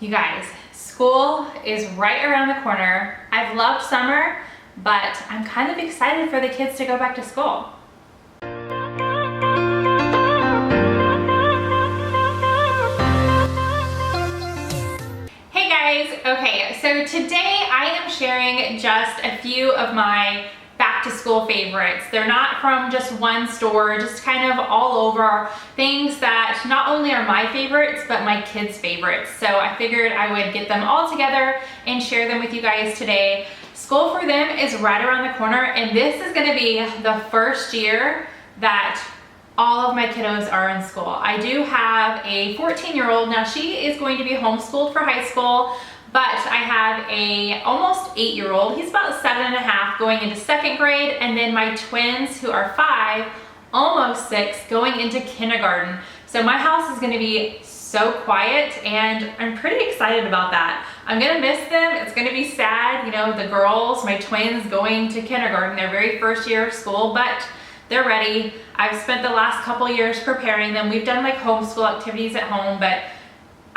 You guys, school is right around the corner. I've loved summer, but I'm kind of excited for the kids to go back to school. Hey guys, okay, so today I am sharing just a few of my back to school favorites. They're not from just one store, just kind of all over, things that not only are my favorites, but my kids' favorites. So I figured I would get them all together and share them with you guys today. School for them is right around the corner, and this is gonna be the first year that all of my kiddos are in school. I do have a 14-year-old. Now she is going to be homeschooled for high school, but I have a almost 8-year-old. He's about 7.5 going into 2nd grade, and then my twins who are 5, almost 6, going into kindergarten. So my house is gonna be so quiet, and I'm pretty excited about that. I'm gonna miss them. It's gonna be sad, you know, the girls, my twins going to kindergarten, their very first year of school, but they're ready. I've spent the last couple years preparing them. We've done like homeschool activities at home, but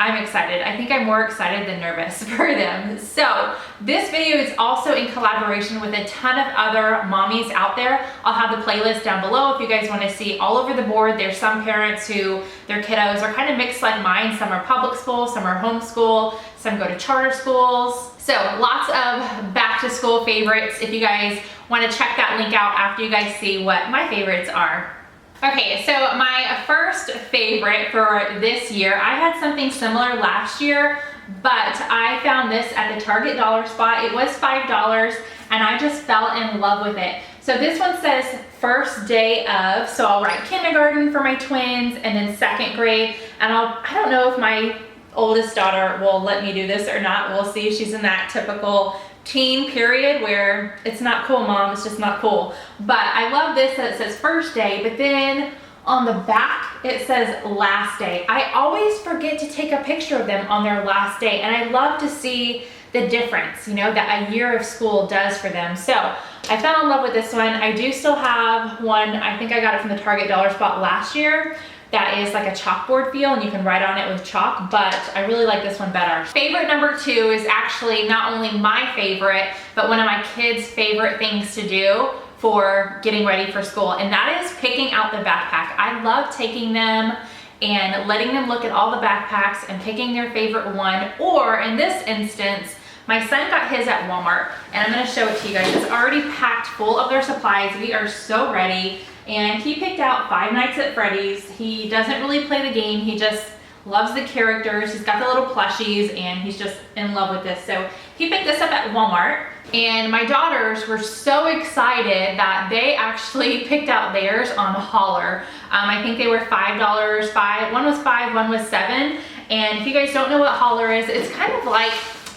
I'm excited. I think I'm more excited than nervous for them. So this video is also in collaboration with a ton of other mommies out there. I'll have the playlist down below if you guys want to see all over the board. There's some parents who their kiddos are kind of mixed like mine. Some are public school, some are homeschool, some go to charter schools. So lots of back to school favorites if you guys want to check that link out after you guys see what my favorites are. Okay, so my first favorite for this year, I had something similar last year, but I found this at the Target dollar spot. It was $5 and I just fell in love with it. So this one says first day of, so I'll write kindergarten for my twins and then 2nd grade. And I don't know if my oldest daughter will let me do this or not. We'll see. She's in that typical teen period where it's not cool, mom, it's just not cool. But I love this that it says first day, but then on the back it says last day. I always forget to take a picture of them on their last day, and I love to see the difference, you know, that a year of school does for them. So I fell in love with this one. I do still have one, I think I got it from the Target dollar spot last year, that is like a chalkboard feel and you can write on it with chalk, but I really like this one better. Favorite number 2 is actually not only my favorite, but one of my kids' favorite things to do for getting ready for school, and that is picking out the backpack. I love taking them and letting them look at all the backpacks and picking their favorite one, or in this instance, my son got his at Walmart, and I'm gonna show it to you guys. It's already packed full of their supplies. We are so ready. And he picked out Five Nights at Freddy's. He doesn't really play the game. He just loves the characters. He's got the little plushies and he's just in love with this. So he picked this up at Walmart, and my daughters were so excited that they actually picked out theirs on Holler. I think they were $5. One was 5, one was 7. And if you guys don't know what Holler is, it's kind of like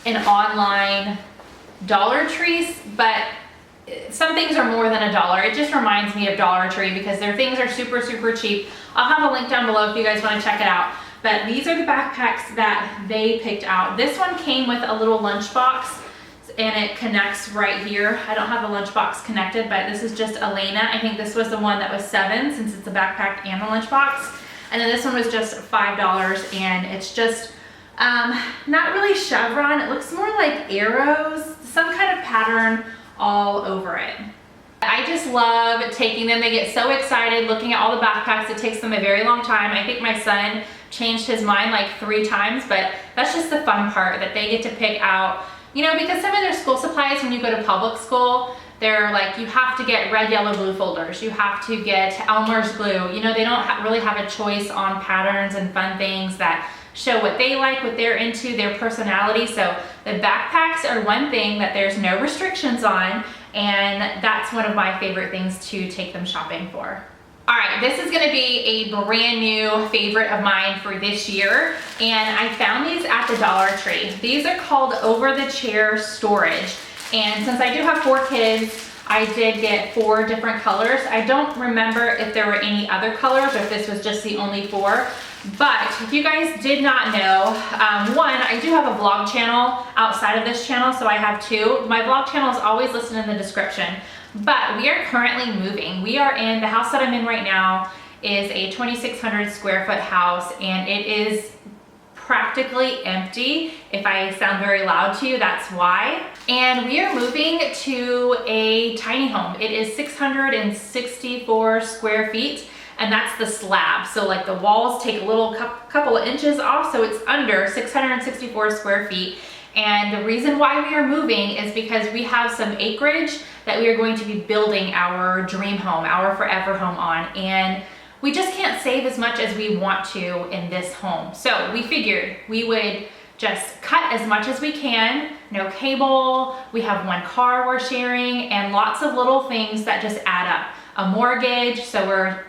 an online Dollar Tree, but some things are more than $1. It just reminds me of Dollar Tree because their things are super, super cheap. I'll have a link down below if you guys want to check it out. But these are the backpacks that they picked out. This one came with a little lunchbox and it connects right here. I don't have a lunchbox connected, but this is just Elena. I think this was the one that was 7 since it's a backpack and a lunchbox. And then this one was just $5, and it's just not really chevron. It looks more like arrows, some kind of pattern all over it. I just love taking them. They get so excited looking at all the backpacks. It takes them a very long time. I think my son changed his mind like 3 times, but that's just the fun part, that they get to pick out, you know, because some of their school supplies when you go to public school, they're like, you have to get red, yellow, blue folders. You have to get Elmer's glue. You know, they don't really have a choice on patterns and fun things that show what they like, what they're into, their personality. So the backpacks are one thing that there's no restrictions on, and that's one of my favorite things to take them shopping for. All right, this is gonna be a brand new favorite of mine for this year, and I found these at the Dollar Tree. These are called over-the-chair storage, and since I do have 4 kids, I did get 4 different colors. I don't remember if there were any other colors or if this was just the only 4. But if you guys did not know, one, I do have a vlog channel outside of this channel, so I have 2. My vlog channel is always listed in the description, but we are currently moving. We are in, the house that I'm in right now is a 2,600 square foot house, and it is practically empty. If I sound very loud to you, that's why. And we are moving to a tiny home. It is 664 square feet, and that's the slab. So like the walls take a little couple of inches off, so it's under 664 square feet. And the reason why we are moving is because we have some acreage that we are going to be building our dream home, our forever home on. And we just can't save as much as we want to in this home. So we figured we would just cut as much as we can, no cable, we have one car we're sharing, and lots of little things that just add up. A mortgage, so we're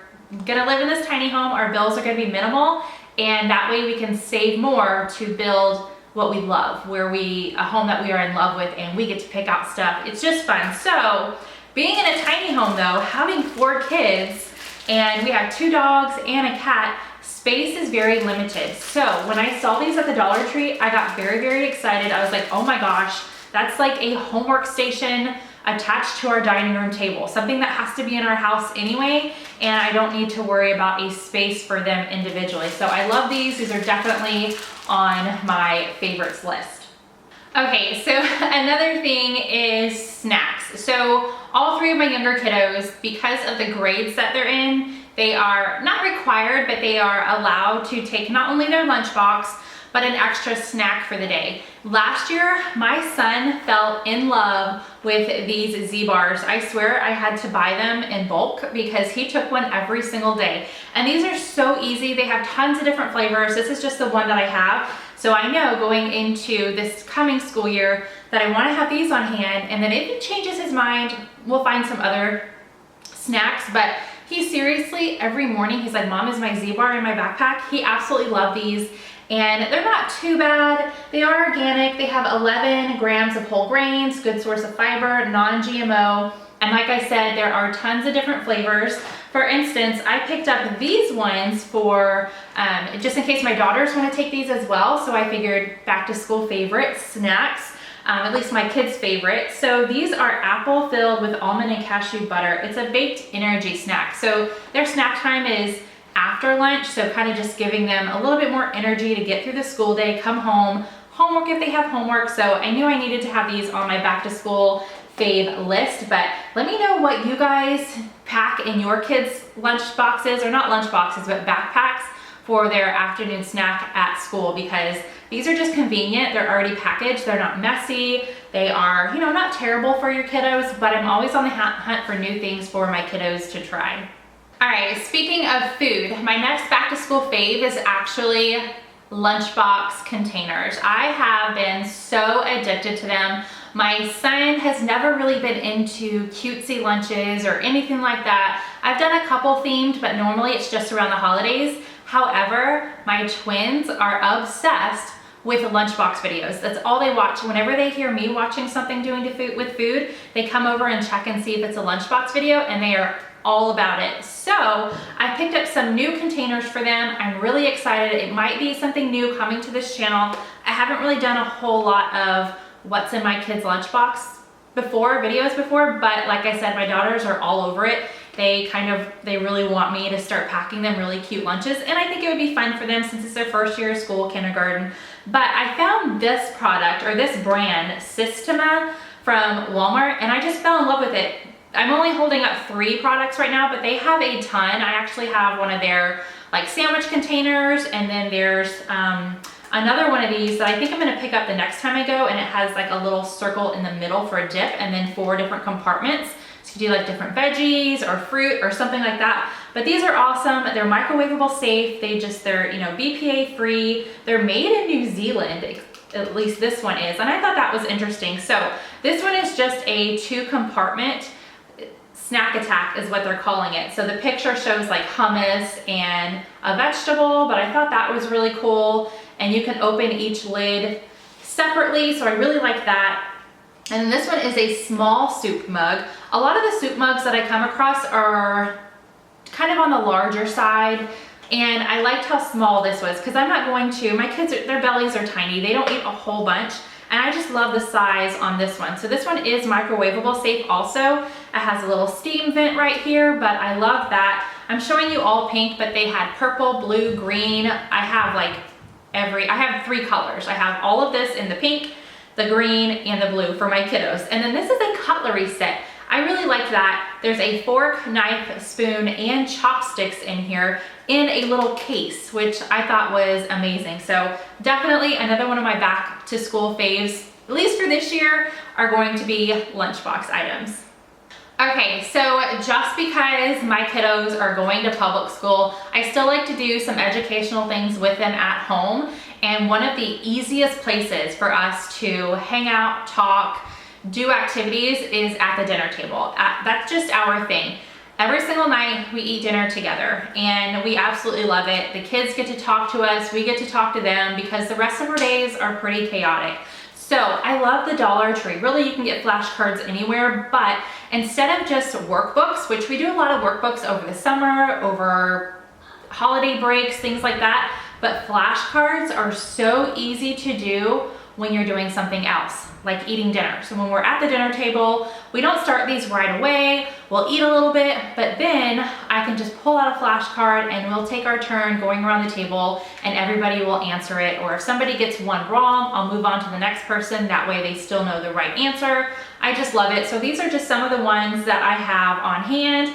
gonna live in this tiny home, our bills are gonna be minimal, and that way we can save more to build what we love, a home that we are in love with, and we get to pick out stuff. It's just fun. So being in a tiny home though, having 4 kids, and we have 2 dogs and a cat, space is very limited. So when I saw these at the Dollar Tree, I got very, very excited. I was like, oh my gosh, that's like a homework station attached to our dining room table, something that has to be in our house anyway, and I don't need to worry about a space for them individually. So I love these. These are definitely on my favorites list. Okay, so another thing is snacks. So all 3 of my younger kiddos, because of the grades that they're in, they are not required, but they are allowed to take not only their lunchbox, but an extra snack for the day. Last year, my son fell in love with these Z-bars. I swear I had to buy them in bulk because he took one every single day. And these are so easy. They have tons of different flavors. This is just the one that I have. So I know going into this coming school year that I wanna have these on hand, and then if he changes his mind, we'll find some other snacks. But he seriously, every morning, he's like, Mom, is my Z-bar in my backpack? He absolutely loved these. And they're not too bad. They are organic. They have 11 grams of whole grains, good source of fiber, non-GMO. And like I said, there are tons of different flavors. For instance, I picked up these ones for, just in case my daughters want to take these as well. So I figured back to school favorite snacks, at least my kids' favorite. So these are apple filled with almond and cashew butter. It's a baked energy snack. So their snack time is after lunch, so kind of just giving them a little bit more energy to get through the school day, come home, homework if they have homework. So I knew I needed to have these on my back to school fave list, but let me know what you guys pack in your kids' lunch boxes, or not lunch boxes, but backpacks for their afternoon snack at school, because these are just convenient. They're already packaged. They're not messy. They are, not terrible for your kiddos, but I'm always on the hunt for new things for my kiddos to try. All right, speaking of food, my next back to school fave is actually Lunchbox Containers. I have been so addicted to them. My son has never really been into cutesy lunches or anything like that. I've done a couple themed, but normally it's just around the holidays. However, my twins are obsessed with Lunchbox videos. That's all they watch. Whenever they hear me watching something with food, they come over and check and see if it's a Lunchbox video, and they are all about it. So I picked up some new containers for them. I'm really excited. It might be something new coming to this channel. I haven't really done a whole lot of what's in my kids' lunchbox videos before, but like I said, my daughters are all over it. They really want me to start packing them really cute lunches, and I think it would be fun for them since it's their first year of school, kindergarten. But I found this product, or this brand, Systema, from Walmart, and I just fell in love with it. I'm only holding up 3 products right now, but they have a ton. I actually have one of their like sandwich containers, and then there's another one of these that I think I'm gonna pick up the next time I go, and it has like a little circle in the middle for a dip, and then 4 different compartments. So you do like different veggies or fruit or something like that. But these are awesome. They're microwavable safe. They're BPA free. They're made in New Zealand. At least this one is, and I thought that was interesting. So this one is just a 2-compartment snack attack is what they're calling it. So the picture shows like hummus and a vegetable, but I thought that was really cool. And you can open each lid separately, so I really like that. And then this one is a small soup mug. A lot of the soup mugs that I come across are kind of on the larger side, and I liked how small this was because I'm not going to, my kids, their bellies are tiny. They don't eat a whole bunch. And I just love the size on this one. So this one is microwavable safe also. It has a little steam vent right here, but I love that. I'm showing you all pink, but they had purple, blue, green. I have like I have 3 colors. I have all of this in the pink, the green, and the blue for my kiddos. And then this is a cutlery set. I really like that. There's a fork, knife, spoon, and chopsticks in here in a little case, which I thought was amazing. So definitely another one of my back to school faves, at least for this year, are going to be lunchbox items. Okay, so just because my kiddos are going to public school, I still like to do some educational things with them at home. And one of the easiest places for us to hang out, talk, do activities is at the dinner table. That's just our thing. Every single night we eat dinner together and we absolutely love it. The kids get to talk to us, we get to talk to them because the rest of our days are pretty chaotic. So I love the Dollar Tree. Really, you can get flashcards anywhere, but instead of just workbooks, which we do a lot of workbooks over the summer, over holiday breaks, things like that, but flashcards are so easy to do when you're doing something else, like eating dinner. So when we're at the dinner table, we don't start these right away. We'll eat a little bit, but then I can just pull out a flashcard and we'll take our turn going around the table and everybody will answer it. Or if somebody gets one wrong, I'll move on to the next person. That way they still know the right answer. I just love it. So these are just some of the ones that I have on hand.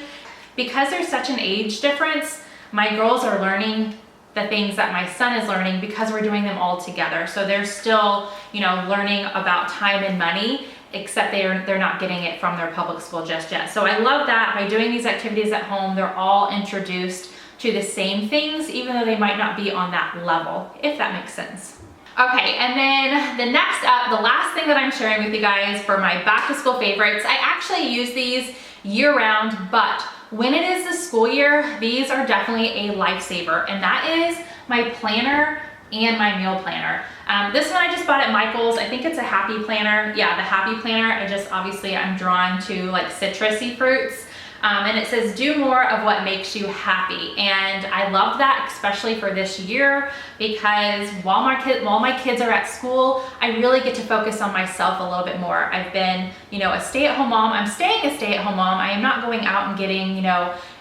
Because there's such an age difference, my girls are learning the things that my son is learning because we're doing them all together. So they're still, learning about time and money, except they're not getting it from their public school just yet. So I love that by doing these activities at home, they're all introduced to the same things, even though they might not be on that level, if that makes sense. Okay, and then the next up, the last thing that I'm sharing with you guys for my back to school favorites, I actually use these year round, but when it is the school year, these are definitely a lifesaver, and that is my planner and my meal planner. This one I just bought at Michael's. I think it's a happy planner. Yeah, the happy planner. I'm drawn to like citrusy fruits. And it says, do more of what makes you happy. And I love that, especially for this year, because while my kids are at school, I really get to focus on myself a little bit more. I've been, a stay-at-home mom. I'm staying a stay-at-home mom. I am not going out and getting,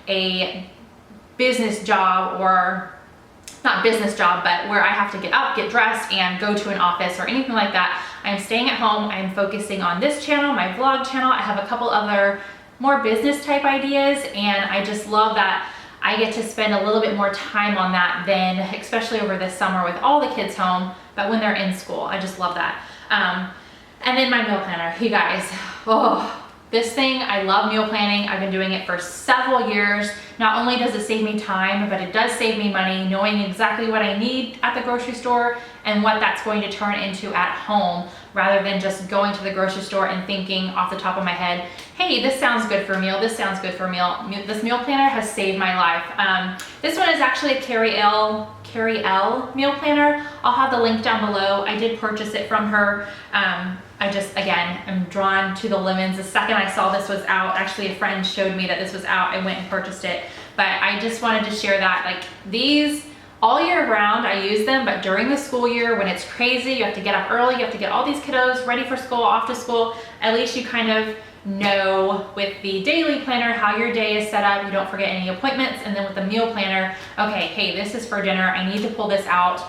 a business job, or not business job, but where I have to get up, get dressed, and go to an office or anything like that. I'm staying at home. I'm focusing on this channel, my vlog channel. I have a couple other more business type ideas, and I just love that I get to spend a little bit more time on that than, especially over this summer with all the kids home, but when they're in school. I just love that. And then my meal planner, you guys, this thing, I love meal planning. I've been doing it for several years. Not only does it save me time, but it does save me money, knowing exactly what I need at the grocery store and what that's going to turn into at home, rather than just going to the grocery store and thinking off the top of my head, hey, this sounds good for a meal, this sounds good for a meal. This meal planner has saved my life. This one is actually a Carrie L meal planner. I'll have the link down below. I did purchase it from her. I just, again, am drawn to the lemons. The second I saw this was out, actually a friend showed me that this was out, I went and purchased it. But I just wanted to share that, like, these, all year round I use them, but during the school year when it's crazy, you have to get up early, you have to get all these kiddos ready for school, off to school, at least you kind of know with the daily planner how your day is set up, you don't forget any appointments. And then with the meal planner, okay, hey, this is for dinner, I need to pull this out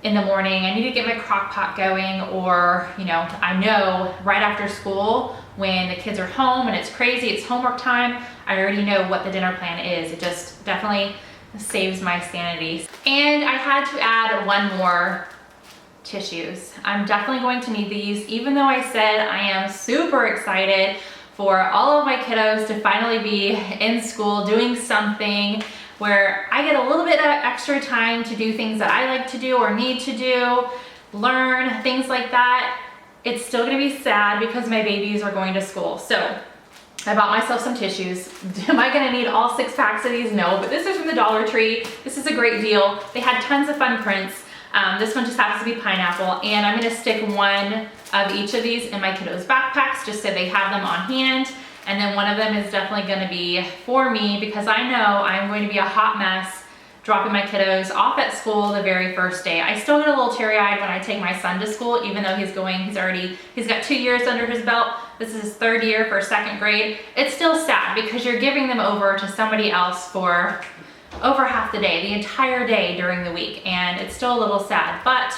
in the morning, I need to get my crock pot going, or I know right after school when the kids are home and it's crazy, it's homework time, I already know what the dinner plan is. It just definitely saves my sanity. And I had to add one more: tissues. I'm definitely going to need these, even though I said I am super excited for all of my kiddos to finally be in school doing something where I get a little bit of extra time to do things that I like to do or need to do, learn, things like that. It's still gonna be sad because my babies are going to school. So I bought myself some tissues. Am I gonna need all 6 packs of these? No, but this is from the Dollar Tree. This is a great deal. They had tons of fun prints. This one just happens to be pineapple, and I'm gonna stick one of each of these in my kiddos' backpacks just so they have them on hand. And then one of them is definitely gonna be for me, because I know I'm going to be a hot mess dropping my kiddos off at school the very first day. I still get a little teary-eyed when I take my son to school, even though he's got 2 years under his belt. This is his 3rd year for 2nd grade. It's still sad because you're giving them over to somebody else for over half the day, the entire day during the week, and it's still a little sad, but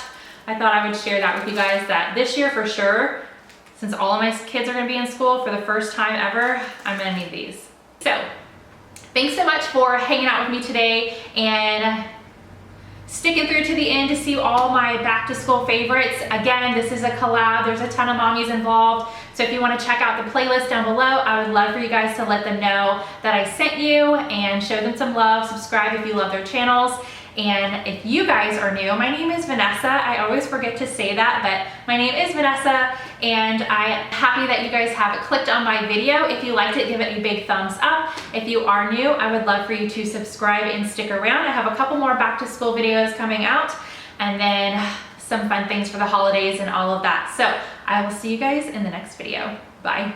I thought I would share that with you guys that this year for sure, since all of my kids are gonna be in school for the first time ever, I'm gonna need these. So, thanks so much for hanging out with me today and sticking through to the end to see all my back to school favorites. Again, this is a collab. There's a ton of mommies involved. So if you want to check out the playlist down below, I would love for you guys to let them know that I sent you and show them some love. Subscribe if you love their channels. And if you guys are new, my name is Vanessa. I always forget to say that, but my name is Vanessa, and I'm happy that you guys have clicked on my video. If you liked it, give it a big thumbs up. If you are new, I would love for you to subscribe and stick around. I have a couple more back to school videos coming out, and then some fun things for the holidays and all of that. So I will see you guys in the next video. Bye.